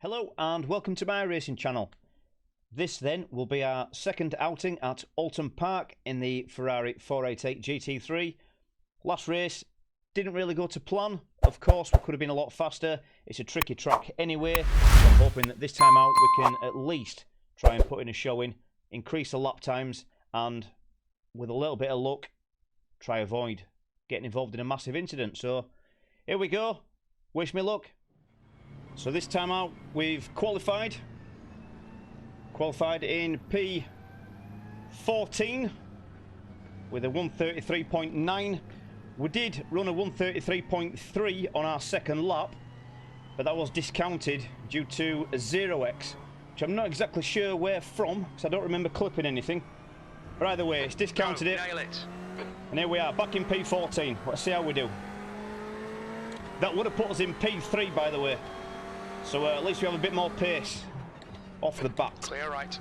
Hello and welcome to my iRacing channel. This then will be our second outing at Oulton Park in the Ferrari 488 GT3. Last race didn't really go to plan. Of course, we could have been a lot faster. It's a tricky track anyway, so I'm hoping that this time out we can at least try and put in a showing, increase the lap times, and with a little bit of luck, try avoid getting involved in a massive incident. So here we go. Wish me luck. So this time out we've qualified in P14 with a 133.9. We did run a 133.3 on our second lap, but that was discounted due to a 0x, which I'm not exactly sure where from, because I don't remember clipping anything. But either way, it's discounted it. And here we are, back in P14. Let's see how we do. That would have put us in P3, by the way. So at least we have a bit more pace off the bat. Clear right.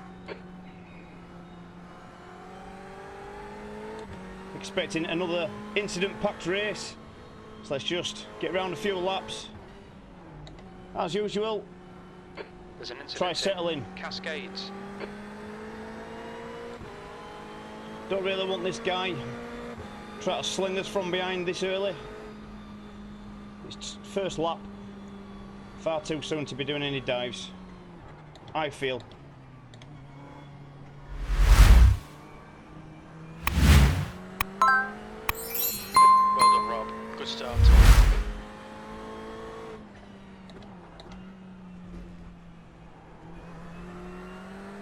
Expecting another incident-packed race. So let's just get around a few laps. As usual, There's an incident. Try settling. Cascades. Don't really want this guy try to sling us from behind this early. It's first lap. Far too soon to be doing any dives, I feel. Well done, Rob. Good start.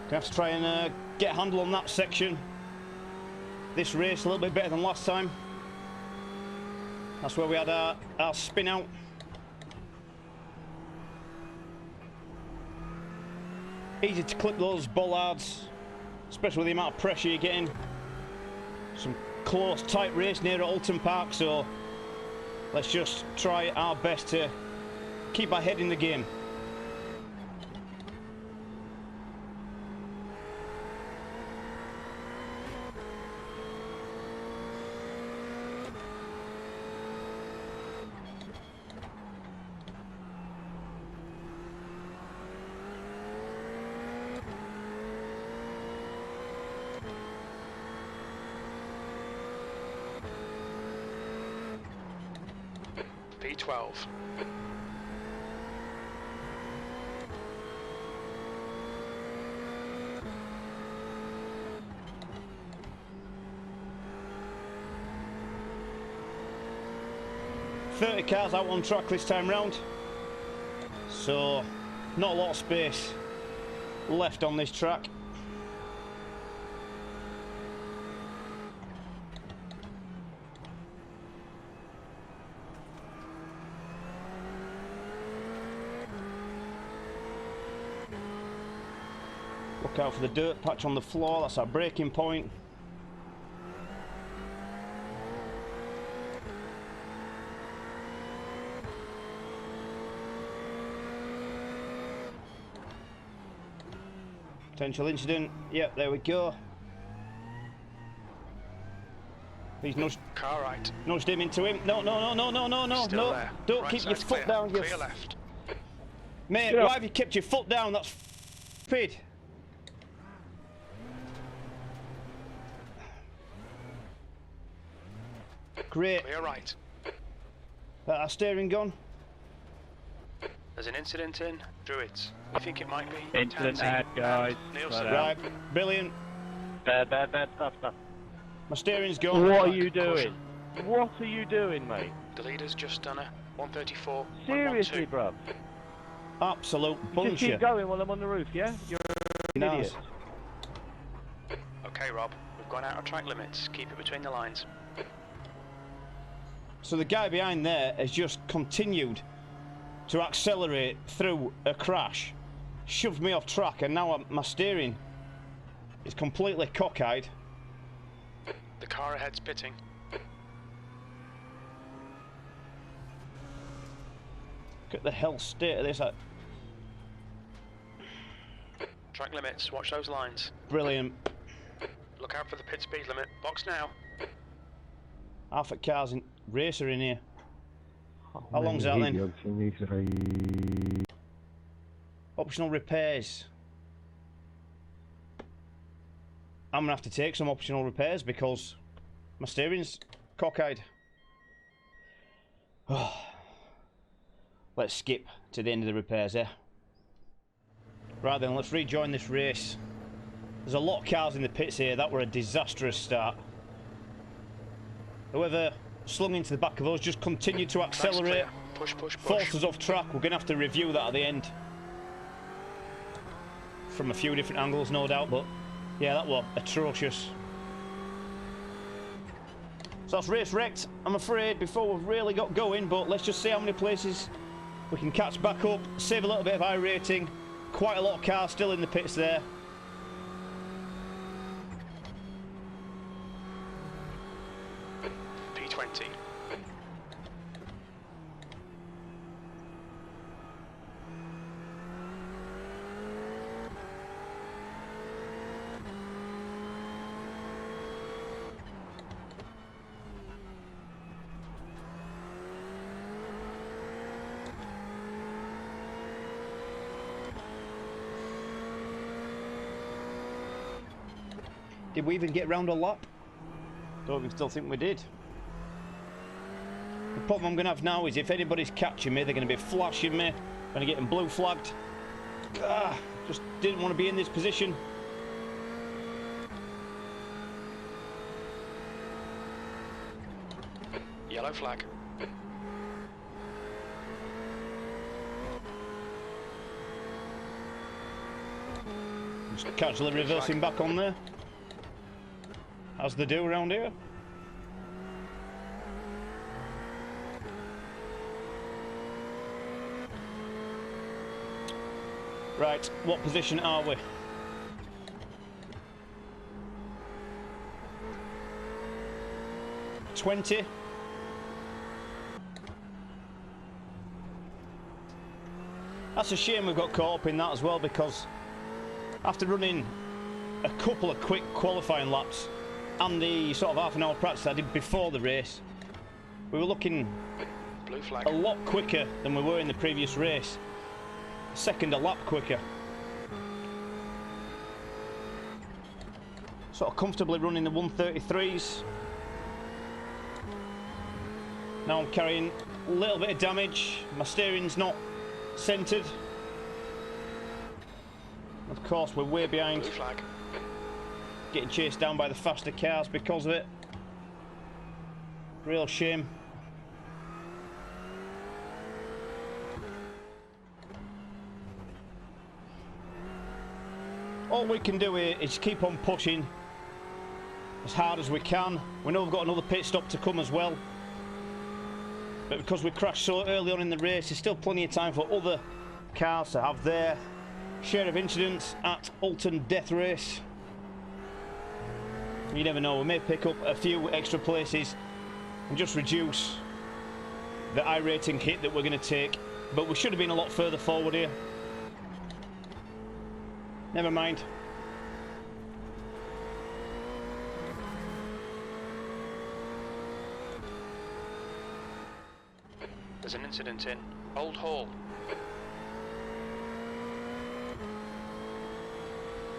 Gonna have to try and get a handle on that section. This race a little bit better than last time. That's where we had our spin out. Easy to clip those bollards, especially with the amount of pressure you're getting. Some close, tight race near at Oulton Park, so let's just try our best to keep our head in the game. P12. .30 cars out on track this time round, so not a lot of space left on this track. Look out for the dirt patch on the floor, that's our braking point. Potential incident, yep, there we go. He's nudged him into him. No, There. Don't Right keep your side's foot clear. down. Clear left. Mate, why have you kept your foot down? That's stupid. Great. Clear right. Our steering gone. There's an incident in Druids. I think it might be. Incident Tansy ahead, guys. and Nielsen. Right, brilliant. Bad stuff. My steering's gone. What are you doing? What are you doing, mate? The leader's just done a 134. Seriously, bruv. Absolute Just bullshit. keep going while I'm on the roof, yeah? You're an idiot. Okay, Rob. We've gone out of track limits. Keep it between the lines. So the guy behind there has just continued to accelerate through a crash, shoved me off track, and now my steering is completely cockeyed. The car ahead's pitting. Look at the hell state of this. Track limits. Watch those lines. Brilliant. Look out for the pit speed limit. Box now. Half a car's in racer in here. How long's that then? Optional repairs. I'm going to have to take some optional repairs because my steering's cockeyed. Oh. Let's skip to the end of the repairs here. Right then, let's rejoin this race. There's a lot of cars in the pits here. That were a disastrous start. Whoever slung into the back of us just continued to accelerate. Push, push, push. Forced us off track. We're going to have to review that at the end. From a few different angles, no doubt, but yeah, that was atrocious. So that's race wrecked, I'm afraid, before we've really got going, but let's just see how many places we can catch back up, save a little bit of iRating. Quite a lot of cars still in the pits there. P20. Did we even get round a lap? Don't even still think we did. The problem I'm going to have now is if anybody's catching me, they're going to be flashing me, going to get them blue flagged. Just didn't want to be in this position. Yellow flag. Just casually reversing back on there. As they do around here. Right, what position are we? '20. That's a shame we've got caught up in that as well, because after running a couple of quick qualifying laps and the sort of half an hour practice I did before the race, we were looking Blue flag. a lot quicker than we were in the previous race. A second a lap quicker. Sort of comfortably running the 133s. Now I'm carrying a little bit of damage. My steering's not centred. Of course, we're way behind. Blue flag. Getting chased down by the faster cars because of it. Real shame. All we can do here is keep on pushing as hard as we can. We know we've got another pit stop to come as well. But because we crashed so early on in the race, there's still plenty of time for other cars to have their share of incidents at Oulton Death Race. You never know, we may pick up a few extra places and just reduce the iRating hit that we're going to take. But we should have been a lot further forward here. Never mind. There's an incident in Old Hall.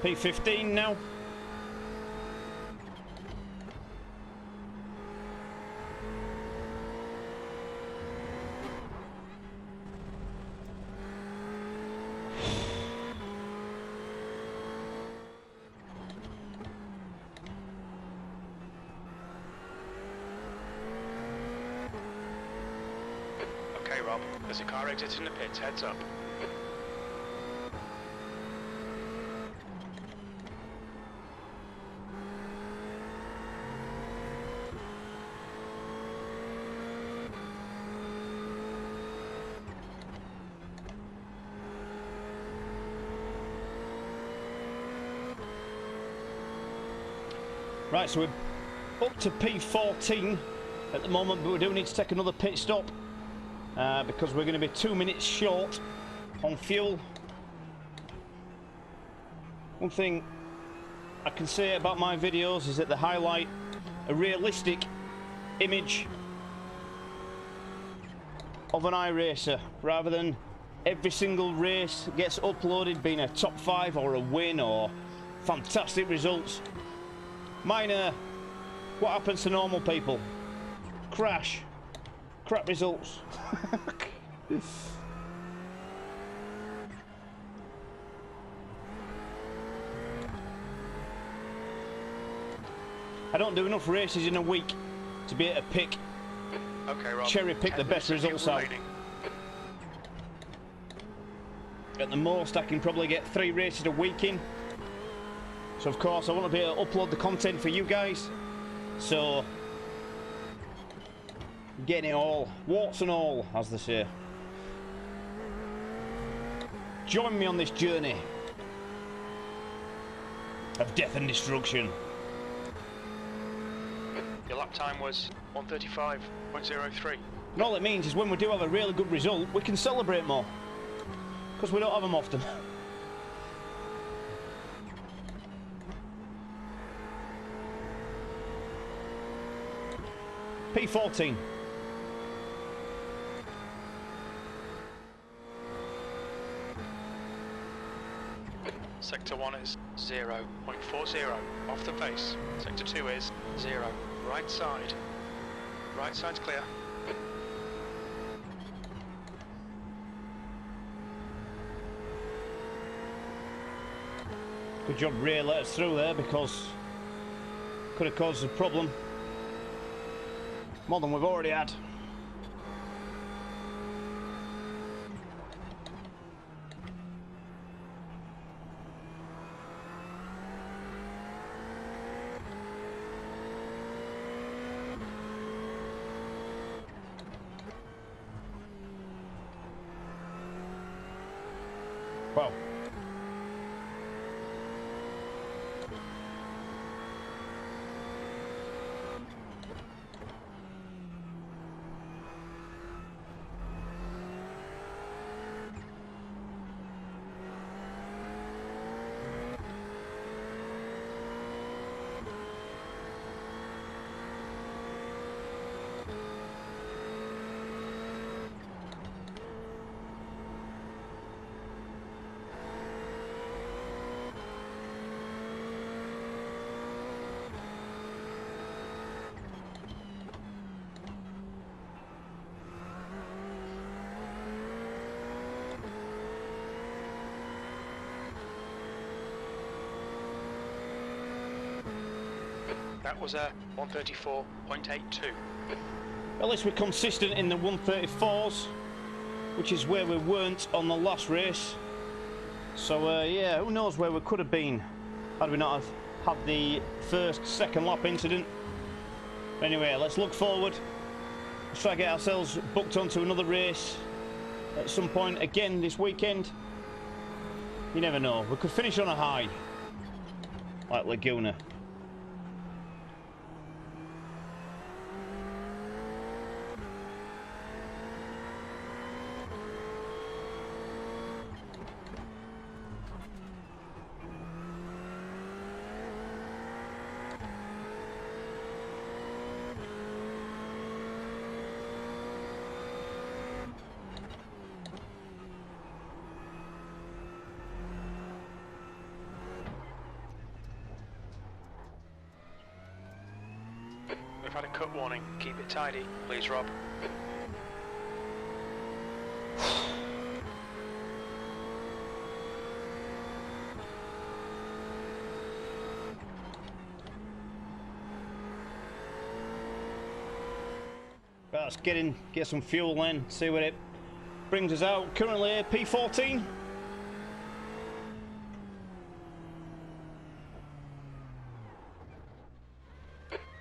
P15 now. Okay, Rob. There's a car exiting the pits. Heads up. Right, so we're up to P14 at the moment, but we do need to take another pit stop because we're going to be 2 minutes short on fuel. One thing I can say about my videos is that they highlight a realistic image of an iRacer rather than every single race gets uploaded, being a top 5 or a win or fantastic results. Mine are what happens to normal people. Crash. Crap results. I don't do enough races in a week to be able to pick, cherry pick the best results out. At the most I can probably get 3 races a week in. So of course I want to be able to upload the content for you guys. So getting it all, warts and all, as they say. Join me on this journey of death and destruction. Your lap time was 1:35.03. And all it means is when we do have a really good result, we can celebrate more. Because we don't have them often. P14. Sector 1 is 0.40 off the pace. Sector 2 is 0. Right side. Right side's clear. Good job Ray let us through there, because could have caused a problem. More than we've already had. Wow. That was a 134.82. At least we're consistent in the 134s, which is where we weren't on the last race. So yeah, who knows where we could have been had we not have had the second lap incident. Anyway, let's look forward. Let's try to get ourselves booked onto another race at some point again this weekend. You never know, we could finish on a high, like Laguna. We've had a cut warning. Keep it tidy, please, Rob. Right, let's get some fuel then, see what it brings us out. Currently P14.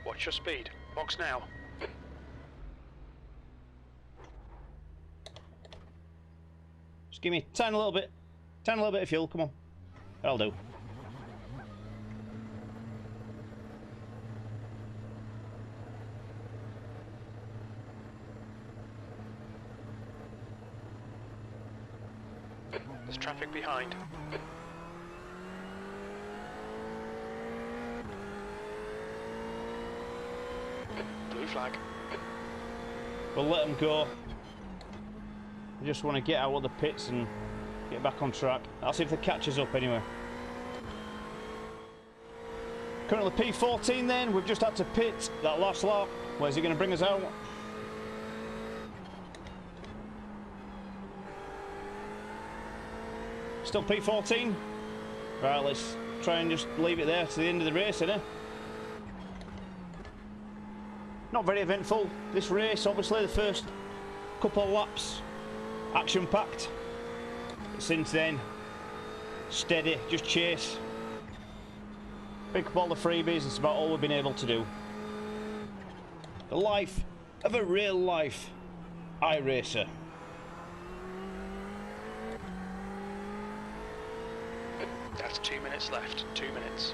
Watch your speed. Box now. Just give me a tiny little bit of fuel, come on. That'll do. There's traffic behind. Blue flag. We'll let them go. I just want to get out of the pits and get back on track. I'll see if the catches up anyway. Currently P14 then, we've just had to pit that last lap. Where's he going to bring us out? Still P14? Right, let's try and just leave it there to the end of the race, innit? Not very eventful, this race, obviously, the first couple of laps, action-packed. Since then, steady, just chase. Pick up all the freebies, it's about all we've been able to do. The life of a real-life iRacer. That's 2 minutes left, 2 minutes.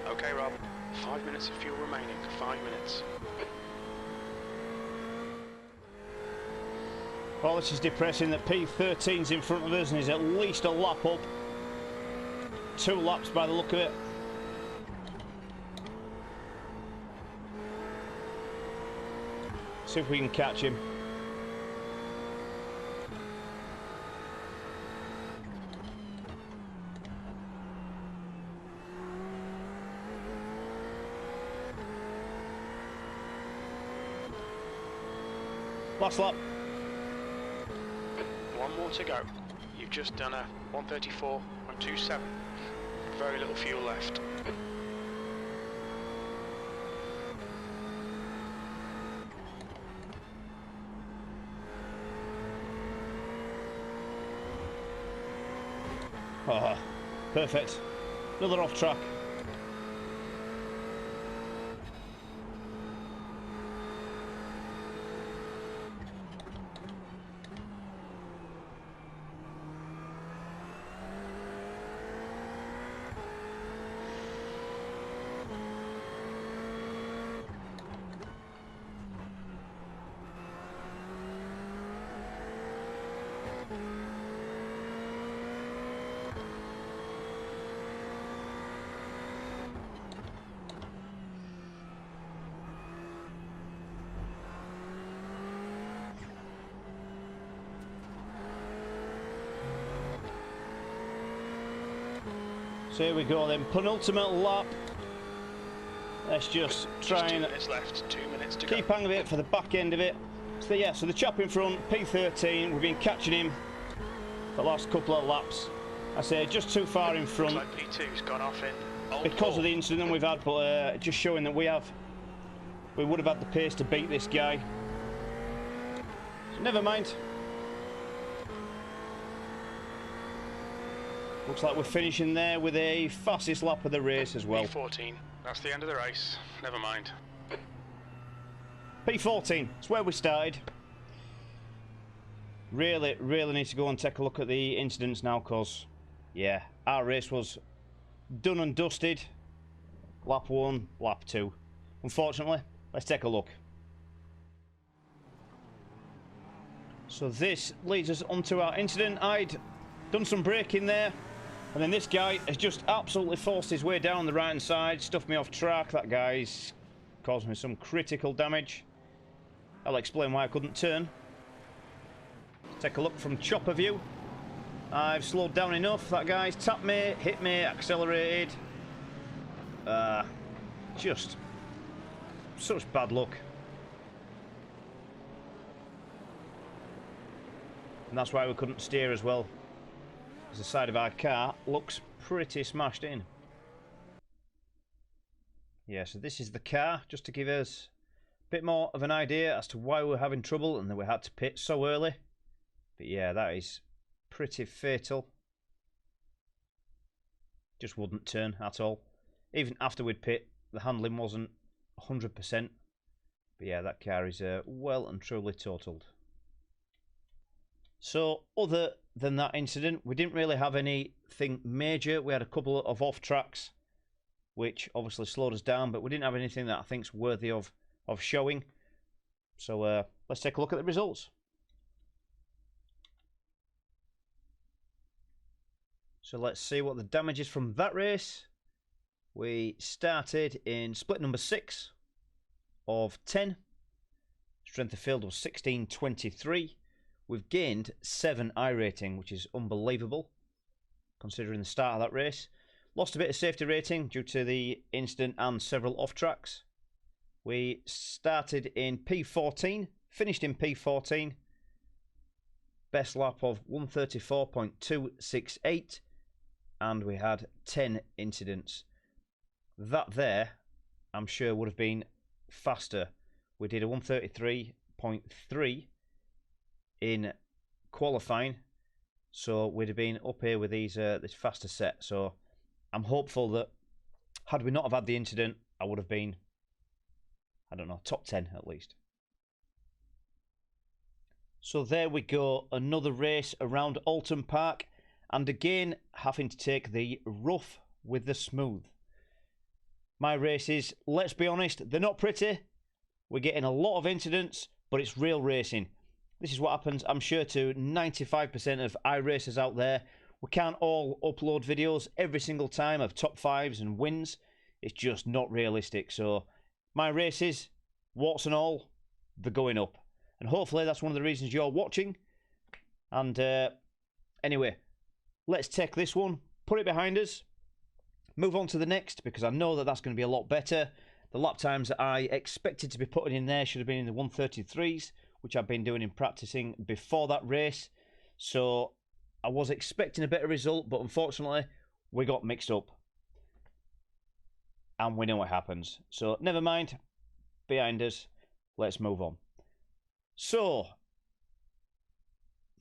Okay, Rob. 5 minutes of fuel remaining. 5 minutes. Well, this is depressing that P13's in front of us and he's at least a lap up. 2 laps by the look of it. See if we can catch him. Last lap. 1 more to go. You've just done a 134.27. Very little fuel left. Oh, perfect. Another off track. So here we go then, penultimate lap. Let's just try and 2 minutes left, 2 minutes to keep go. hang of it for the back end of it. So yeah, so the chap in front, P13, we've been catching him the last couple of laps. I say just too far in front. Looks like P2's gone off in Because of the incident we've had, but just showing that we would have had the pace to beat this guy. So never mind. Looks like we're finishing there with a fastest lap of the race as well. P14, that's the end of the race. Never mind. P14, it's where we started. Really need to go and take a look at the incidents now, because, yeah, our race was done and dusted. Lap 1, lap 2. Unfortunately, let's take a look. So this leads us onto our incident. I'd done some braking there, and then this guy has just absolutely forced his way down the right hand side, stuffed me off track. That guy's caused me some critical damage. I'll explain why I couldn't turn. Take a look from chopper view. I've slowed down enough. That guy's tapped me, hit me, accelerated. Just such bad luck. And that's why we couldn't steer as well, because the side of our car looks pretty smashed in. Yeah, so this is the car, just to give us a bit more of an idea as to why we're having trouble and that we had to pit so early. But yeah, that is pretty fatal. Just wouldn't turn at all. Even after we'd pit, the handling wasn't 100%. But yeah, that car is well and truly totaled. So, other than that incident, we didn't really have anything major. We had a couple of off tracks. which obviously slowed us down, but we didn't have anything that I think's worthy of showing. So let's take a look at the results. So let's see what the damage is from that race. We started in split number 6 of 10. Strength of field was 1623. We've gained 7 iRating, which is unbelievable considering the start of that race. Lost a bit of safety rating due to the incident and several off tracks. We started in P14, finished in P14. Best lap of 134.268, and we had 10 incidents. That there, I'm sure, would have been faster. We did a 133.3 in qualifying, so we'd have been up here with these this faster set. So I'm hopeful that had we not have had the incident, I would have been, I don't know, top 10 at least. So there we go, another race around Oulton Park, and again having to take the rough with the smooth. My races, let's be honest, they're not pretty. We're getting a lot of incidents, but it's real racing. This is what happens, I'm sure, to 95% of iRacers out there. We can't all upload videos every single time of top 5s and wins. It's just not realistic. So my races, warts and all, they're going up. And hopefully that's one of the reasons you're watching. And anyway, let's take this one, put it behind us, move on to the next, because I know that that's going to be a lot better. The lap times that I expected to be putting in there should have been in the 133s, which I've been doing in practicing before that race. So I was expecting a better result, but unfortunately we got mixed up. And we know what happens. So never mind, behind us, let's move on. So,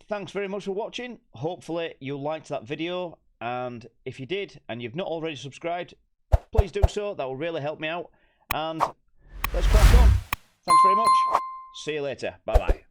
thanks very much for watching. Hopefully you liked that video, and if you did and you've not already subscribed, please do so. That will really help me out. And let's crack on. Thanks very much. See you later. Bye bye.